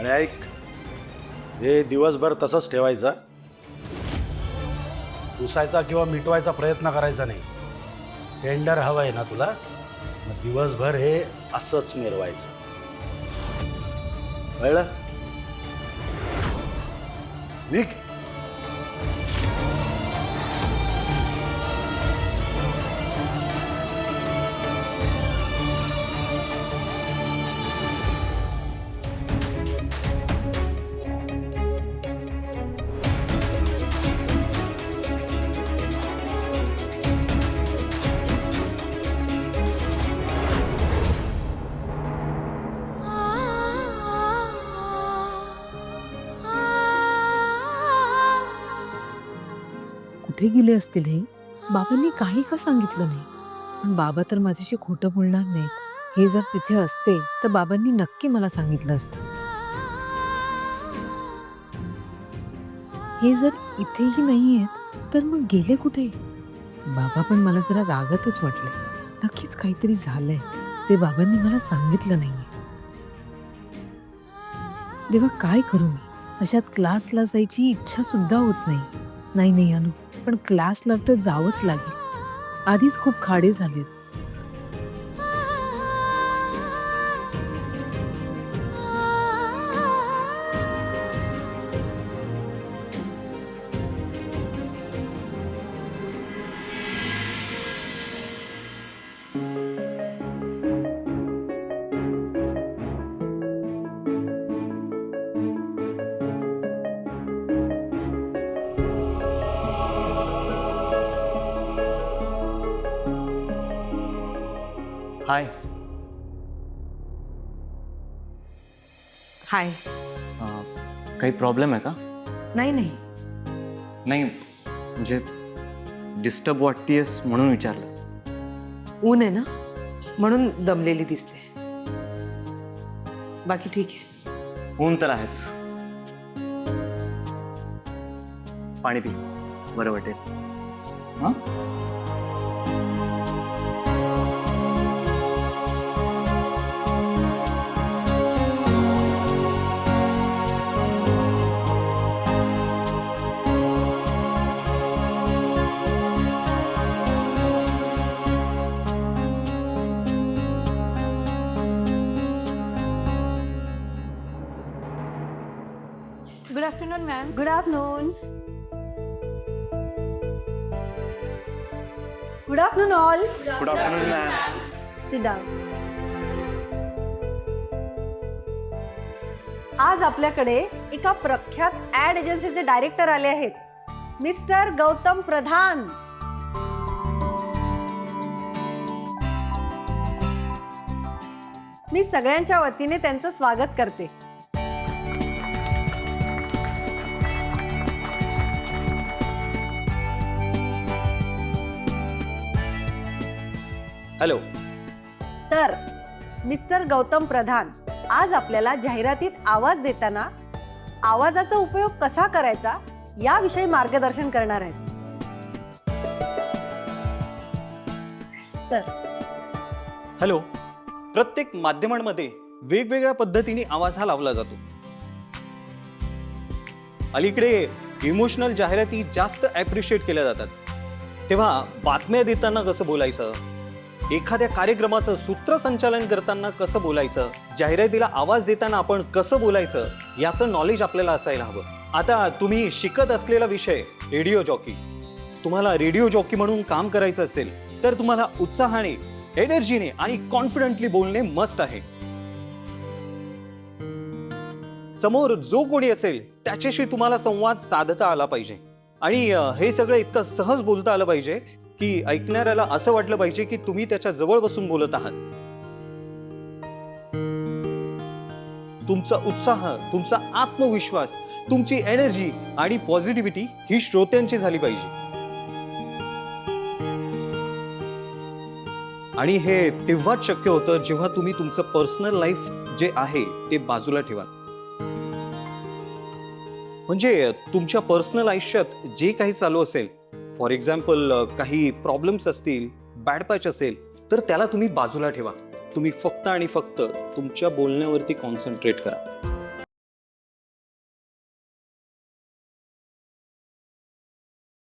आणि ऐक, हे दिवसभर तसंच ठेवायचा, पुसायचा किंवा मिटवायचा प्रयत्न करायचा नाही. टेंडर हवं आहे ना तुला, मग दिवसभर हे असंच मिरवायचं, कळलं? निघ. कुठे गेले असतील हे? बाबांनी काही का सांगितलं नाही? पण बाबा तर माझ्याशी खोटं बोलणार नाहीत. हे जर तिथे असते तर बाबांनी नक्की मला सांगितलं असतं. हे जर इथेही नाही आहेत तर मग गेले कुठे? बाबा पण मला जरा रागातच वाटले. नक्कीच काहीतरी झालंय जे बाबांनी मला सांगितलं नाहीये. देवा, काय करू मी? अशात क्लासला जायची इच्छा सुद्धा होत नाही. नाही अनु, पण क्लासला तर जावंच लागेल. आधीच खूप खाडे झालेत. हाय. हाय. काही प्रॉब्लेम आहे का? नाही. नाही म्हणजे डिस्टर्ब वाटतेस म्हणून विचारलं. ऊन आहे ना, म्हणून दमलेली दिसते. बाकी ठीक आहे. ऊन तर आहेच. पाणी पी, बरं वाटेल. हां. Good afternoon, ma'am. Good afternoon. Good afternoon, all. Good afternoon ma'am. Sit down. आज आपल्याकडे एका प्रख्यात ऍड एजन्सीचे डायरेक्टर आले आहेत, मिस्टर गौतम प्रधान. मी सगळ्यांच्या वतीने त्यांचं स्वागत करते. हॅलो. तर मिस्टर गौतम प्रधान आज आपल्याला जाहिरातीत आवाज देताना आवाजाचा उपयोग कसा करायचा याविषयी मार्गदर्शन करणार आहेत. सर. हॅलो. प्रत्येक माध्यमांमध्ये वेगवेगळ्या पद्धतीने आवाज हा लावला जातो. अलीकडे इमोशनल जाहिराती जास्त ॲप्रिशिएट केल्या जातात. तेव्हा बातम्या देताना कसं बोलायचं, एखाद्या कार्यक्रमाचं सूत्रसंचालन करताना कसं बोलायचं, जाहिरातीला आवाज देताना आपण कसं बोलायचं याचं नॉलेज आपल्याला असायला हवं. आता तुम्ही शिकत असलेला विषय रेडिओ जॉकी. तुम्हाला रेडिओ जॉकी म्हणून काम करायचं असेल तर तुम्हाला उत्साहाने, एनर्जीने आणि कॉन्फिडंटली बोलणे मस्ट आहे. समोर जो कोणी असेल त्याच्याशी तुम्हाला संवाद साधता आला पाहिजे आणि हे सगळं इतकं सहज बोलता आलं पाहिजे की ऐकणाऱ्याला असं वाटलं पाहिजे की तुम्ही त्याच्या जवळ बसून बोलत आहात. तुमचा उत्साह, तुमचा आत्मविश्वास, तुमची एनर्जी आणि पॉझिटिव्हिटी ही श्रोत्यांची झाली पाहिजे. आणि हे तेव्हाच शक्य होतं जेव्हा तुम्ही तुमचं पर्सनल लाईफ जे आहे ते बाजूला ठेवा. म्हणजे तुमच्या पर्सनल आयुष्यात जे काही चालू असेल, फॉर एक्झाम्पल काही प्रॉब्लेम्स असतील, बॅड पॅच असेल, तर त्याला तुम्ही बाजूला ठेवा. तुम्ही फक्त आणि फक्त तुमच्या बोलण्यावरती कॉन्सन्ट्रेट करा.